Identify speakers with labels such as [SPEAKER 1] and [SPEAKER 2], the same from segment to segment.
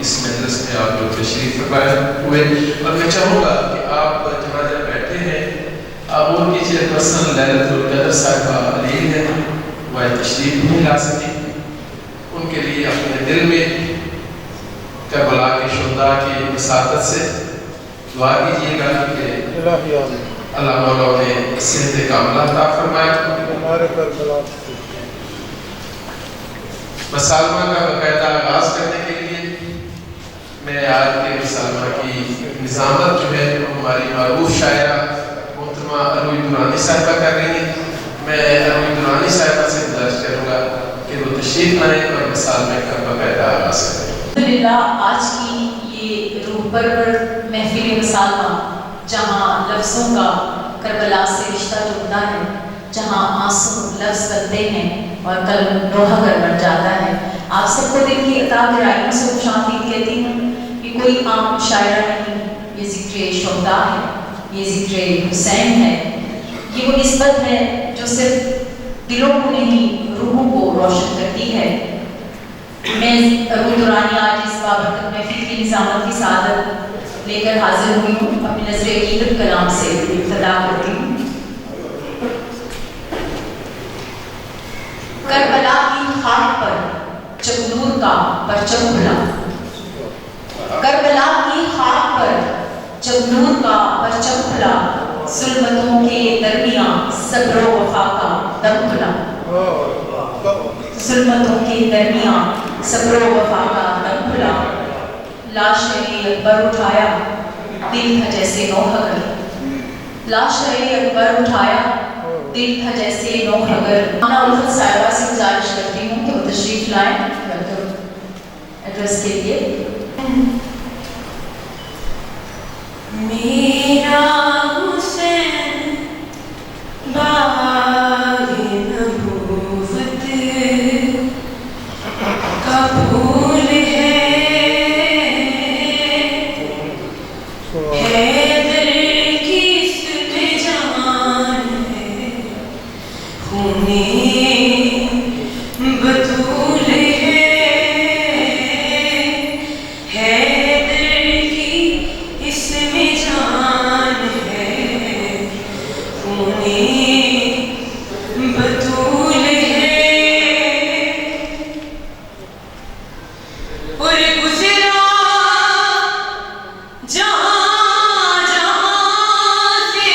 [SPEAKER 1] اس مجلس میں آپ لوگ تشریف فرما ہوئے، اور میں چاہوں گا کہ آپ جہاں جہاں بیٹھے ہیں آپ ان کی چیئرپرسن لیلۃ القدر صاحبہ علی ہیں، وہ تشریف نہیں لا سکی، ان کے لیے اپنے دل میں کربلا کے شہداء کی وساطت سے دعا کیجیے گا کہ اللہ مولا نے صحت کاملہ عطا فرمائے۔ مسالمہ کا باقاعدہ آغاز کرنے کے لیے میں آج کے مسالمہ کی نظامت جو ہے وہ ہماری معروف شاعرہ محترمہ اروئی درانی صاحبہ کر رہی ہیں۔ میں اروئی درانی صاحبہ سے گزارش کروں گا کہ وہ تشریف لائیں اور مسالمہ کا باقاعدہ آغاز کریں۔
[SPEAKER 2] الحمدللہ آج کی یہ روح پرور محفل مسالمہ جہاں لفظوں کا کربلا سے رشتہ جڑتا ہے، جہاں آنسو لفظ بنتے ہیں اور قلم لوہا کر بن جاتا ہے، آپ سب کو دل کی عطا گہرائیوں سے خوش آمدید کہتی ہوں۔ یہ کوئی عام شاعرہ نہیں، یہ ذکر شہداء ہے، یہ ذکر حسین ہے، یہ وہ نسبت ہے جو صرف دلوں کو نہیں روحوں کو روشن کرتی ہے۔ میں اروئی درانی آج اس بابرکت محفل کی نظامت کی سعادت لے کر حاضر ہوئی ہوں، اپنی نظر عقیدت کلام سے ابتدا کرتی ہوں۔ کربلا کی خاک پر جب نور کا پرچم کھلا، کربلا کی خاک پر جب نور کا پرچم کھلا، ظلمتوں کے درمیان صبر و وفا کا دم کھلا، ظلمتوں کے درمیان صبر و وفا کا دم کھلا، لاش اکبر اٹھایا دل تھا جیسے نوح اگر، لاش اکبر اٹھایا دل تھا جیسے نوح اگر۔ انا الفت صاحبہ سے گزارش کرتی ہوں کہ وہ تشریف لائیں ایڈریس کے لیے۔
[SPEAKER 3] میرا حسین باغ نبوت کا پھول ہے، حیدر کی اس پہ جان ہے، خونے بطول ہے، حیدر کی اس میں جان ہے، خونے بطول ہے، اور گزرا جہاں جہاں سے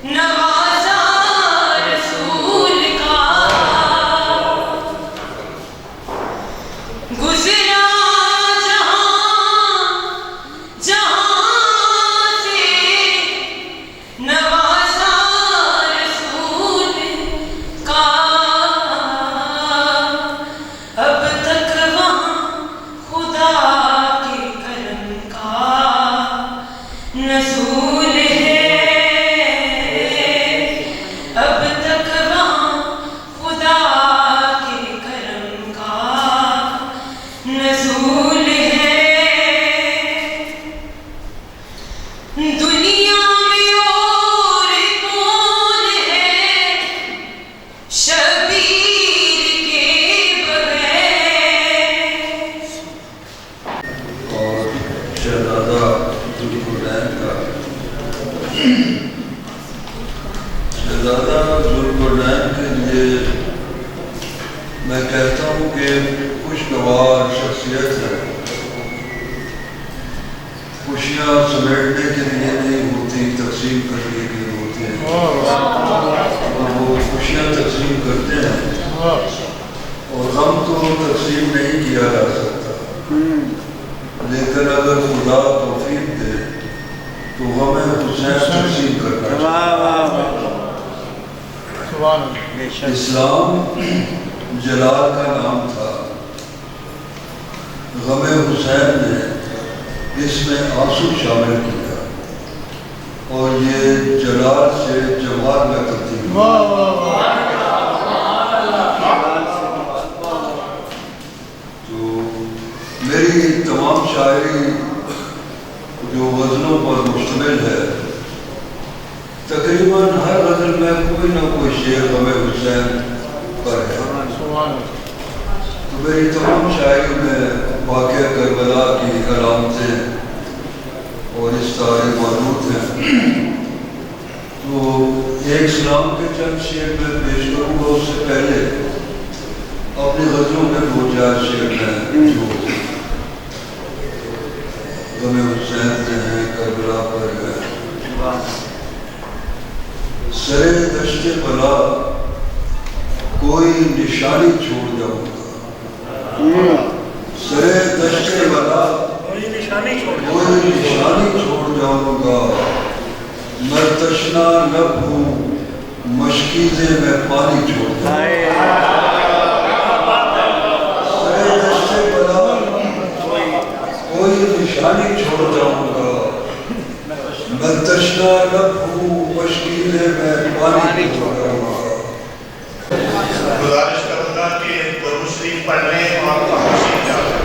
[SPEAKER 3] نوازا رسول کا، گزرا جہاں جہاں سے نوازا رسول کا، اب تک وہاں خدا کے کرم کا نزول ہے، اب تک وہاں خدا کے کرم کا نزول ہے۔ دنیا میں اور کون ہے شبیر کے بغیر،
[SPEAKER 4] اور شہزادہ ذوالقرنین کا شہزادہ ذوالقرنین کے لیے میں کہتا ہوں کہ خوشگوار شخصیت ہے، خوشیاں سمیٹنے کے لیے نہیں ہوتی، تقسیم کرنے کے لیے ہوتی ہیں، اور وہ خوشیاں تقسیم کرتے ہیں، اور غم تو تقسیم اسلام جلال کا نام تھا، غم حسین نے اس میں آنسو شامل کیا اور یہ جلال سے جمال میں تبدیل ہوئی۔ تو میری تمام شاعری جو غزلوں پر مشتمل ہے، تقریباً ہر غزل میں کوئی نہ کوئی شعر غم حسین پر ہے۔ تو میری تمام شاعری میں واقعہ کربلا کی علامتیں اور اس تاریخ موجود ہیں۔ تو ایک سلام کے چند شعر میں پیش کروں گا، اس سے پہلے اپنی غزلوں میں دو چار شعر میں جو غم حسین سے ہیں، کربلا پر ہے۔ سرے دشت بلا کوئی نشانی چھوڑ جاؤں گا، سرے دشت بلا کوئی نشانی چھوڑ جاؤں گا، میں تشنا لب ہوں مشکیزے میں پانی چھوڑ جاؤں گا، سرے دشت بلا کوئی نشانی چھوڑ جاؤں گا، میں تشنا لب ہوں مشکیزے میں پانی چھوڑ جاؤں گا۔
[SPEAKER 5] گزارش کروں گا کہ درود شریف پڑھ لیں اور خاموشی جائیں۔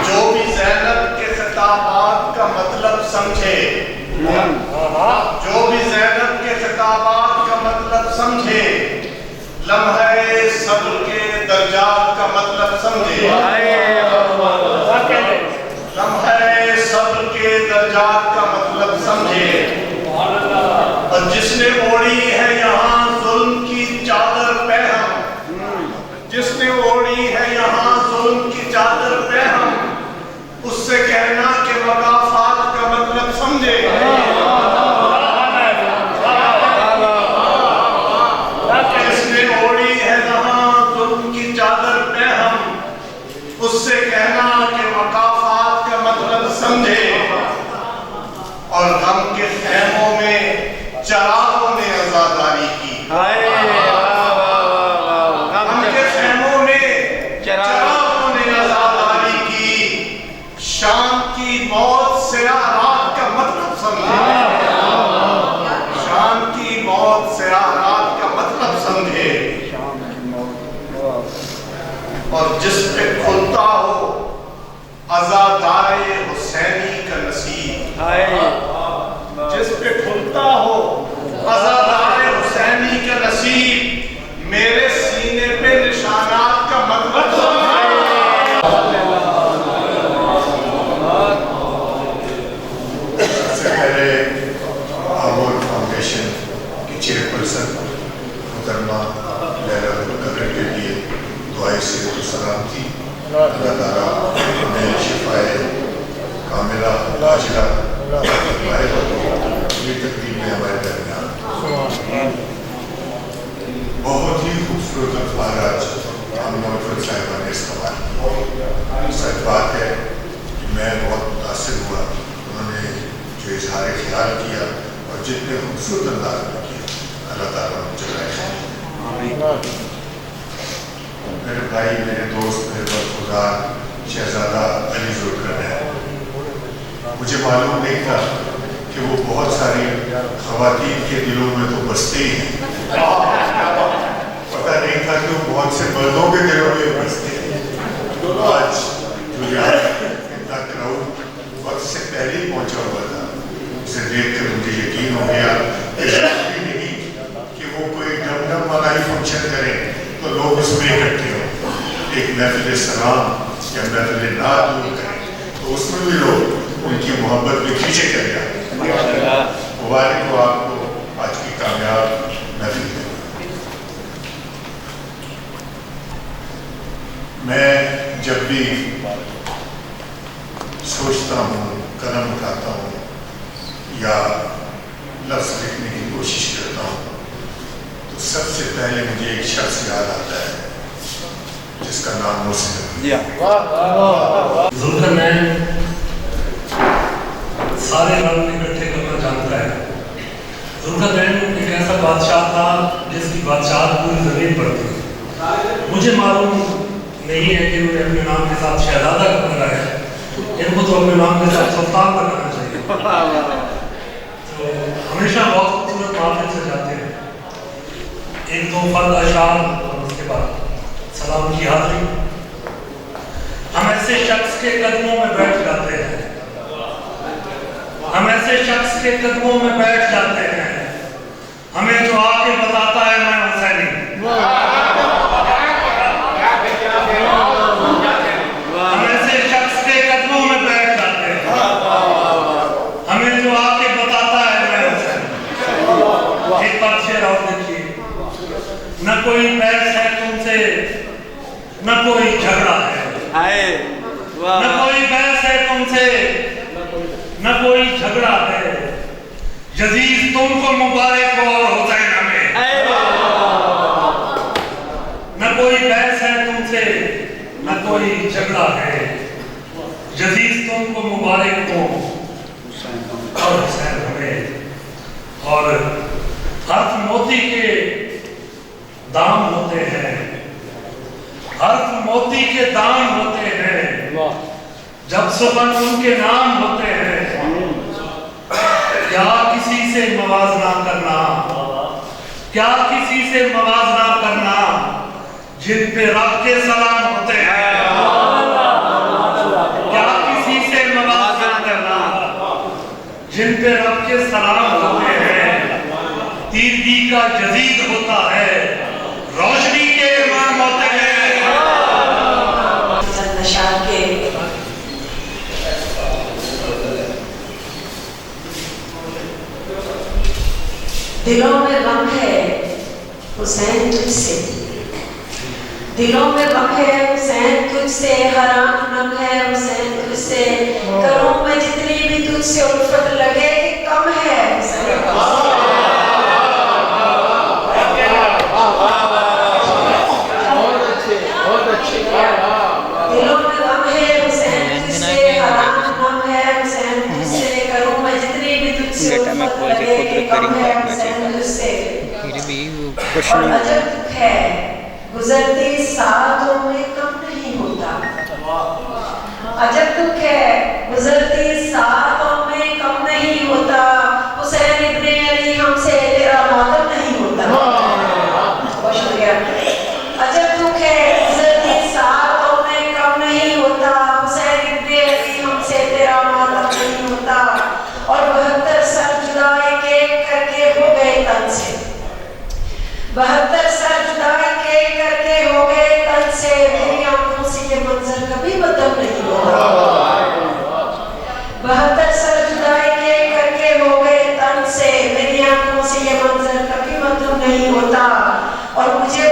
[SPEAKER 5] جو بھی زینب کے خطابات کا مطلب سمجھے، جو بھی زینب کے خطابات کا مطلب سمجھے، لمحے صبر کے درجات کا مطلب سمجھے، لمحے صبر کے درجات کا مطلب سمجھے، اور جس نے اوڑھی ہے یہاں ظلم کی چادر پہم، جس نے اوڑھی ہے یہاں ظلم کی چادر پہم، اس سے کہنا کہ مقافات کا مطلب سمجھے، اس سے کہنا کہ مقافات کا مطلب سمجھے، اور غم کے خیموں میں چراغوں نے عزاداری کی، غم کے خیموں میں چراغوں نے عزاداری کی، شام کی موت سیاہ رات کا مطلب سمجھے، شام کی موت سیاہ رات کا مطلب سمجھے، اور جس پہ کھلتا ہو عزادار حسینی کا نصیب، جس پہ کھلتا ہو عزادار حسینی کا نصیب، میرے سینے پہ نشانات کا مطلب سمجھے۔ سب سے پہلے آمور فاؤنڈیشن کی چیئرپرسن محترمہ لیلا القدر کے لیے دعائے صحت و سلام تھی۔ اللہ تعالیٰ ہمیں شفائے کاملہ عاجلہ فرمائے، یہ تقریب میں ہمارے درمیان بہت ہی خوبصورت الفاظ آمنہ عرفت صاحبہ نے استعمال کی۔ سچ بات ہے کہ میں بہت متاثر ہوا انہوں نے جو اظہار خیال کیا اور جتنے خوبصورت انداز میں کیا۔ اللہ تعالیٰ جزائے خیر۔ میرے بھائی، میرے دوست، میرے وفادار شہزادہ علی ذوالقرنین ہے۔ مجھے معلوم نہیں تھا کہ وہ بہت ساری خواتین کے دلوں میں تو بستے ہی ہیں، پتہ نہیں تھا کہ وہ بہت سے مردوں کے دلوں میں بستے ہیں۔ آج جو یہاں اتنا کراؤڈ وقت سے پہلے ہی پہنچا ہوا تھا، اسے دیکھ کر مجھے یقین ہو گیا کہ ضروری نہیں کہ وہ کوئی ڈم ڈم والا ہی فنکشن کریں تو لوگ اس میں اکٹھے ہوں، ایک محفل سلام یا محفل نعت دور کریں تو اس میں بھی لوگ ان کی محبت میں کھینچے کر جائیں۔ مبارک ہو آپ کو آج کی کامیاب محفل میں۔ میں جب بھی سوچتا ہوں، قلم اٹھاتا ہوں یا لفظ لکھنے کی کوشش کرتا ہوں تو سب سے پہلے مجھے ایک شخص یاد آتا ہے، جس کا نام موسی ہے۔
[SPEAKER 6] ذوالقرنین سارے رنگ اکٹھے کرنا جانتا ہے۔ ذوالقرنین ایک ایسا بادشاہ تھا جس کی بادشاہت پوری زمین پر تھی۔ مجھے معلوم نہیں ہے کہ انہوں نے اپنے نام کے ساتھ شہزادہ کب لگایا ہے، ان کو تو اپنے نام کے ساتھ سلطان لگانا چاہیے۔ تو ہمیشہ بہت خوبصورت محافل سے جاتے ہیں، ایک دو فرد اشعار اور اس کے بعد سلام کی حاضری۔ ہم ایسے شخص کے قدموں میں بیٹھ جاتے ہیں، ہم ایسے شخص کے قدموں میں بیٹھ جاتے ہیں، ہمیں جو آ کے بتاتا ہے میں حسینی۔ ہم ایسے شخص کے قدموں میں بیٹھ جاتے ہیں، ہمیں جو آ کے بتاتا ہے میں حسینی۔ ایک بات شعر اور دیکھیے، نہ کوئی بحث ہے تم سے، نہ کوئی جھگڑا ہے، نہ کوئی بحث ہے تم سے، نہ کوئی جھگڑا ہے، یزید تم کو مبارک ہو اور حسین ہمیں۔ نہ کوئی بحث ہے تم سے، نہ کوئی جھگڑا ہے، یزید تم کو مبارک ہو اور حسین ہمیں۔ اور حرف موتی کے دام ہوتے ہیں، حرف موتی کے دام ہوتے ہیں، جب سخن ان کے نام ہوتے ہیں۔ کیا کسی سے موازنہ کرنا، کیا کسی سے موازنہ کرنا، جن پہ رب کے سلام ہوتے ہیں۔ کیا کسی سے موازنہ کرنا، جن پہ رب کے سلام ہوتے ہیں۔ تیرگی کا یزید ہوتا ہے، روشنی کے امام ہوتے ہیں۔
[SPEAKER 3] چند اشعار کے
[SPEAKER 7] دلوں میں غم ہے حسین تجھ سے، دلوں میں غم ہے حسین تجھ سے، ہر آنکھ نم ہے حسین تجھ سے، کروں میں جتنی بھی تجھ سے الفت لگے کہ کم ہے حسین دلوں میں غم ہے حسین تجھ سے، ہر آنکھ نم ہے حسین تجھ سے، کروں میں جتنی بھی تجھ سے الفت لگے کہ کم ہے حسین تجھ سے۔ اور عجب دکھ ہے گزرتی ساعتوں میں کم نہیں ہوتا، عجب دکھ ہے گزرتی ساعتوں میں کم نہیں ہوتا، حسین ابن علی ہم سے تیرا ماتم نہیں ہوتا۔ بہت شکریہ۔ عجب دکھ ہے گزرتی ساعتوں میں کم نہیں ہوتا، حسین ابن علی ہم سے تیرا ماتم نہیں ہوتا، اور 72 سر جدائی کے کر کے ہو گئے تن سے، 72 سر جدائی کے کر کے ہو گئے تن سے، میری آنکھوں سے یہ منظر کبھی بدم نہیں ہوتا۔ 72 سر جدائی کے کر کے ہو گئے تن سے، میری آنکھوں سے یہ منظر کبھی بدم نہیں ہوتا، اور مجھے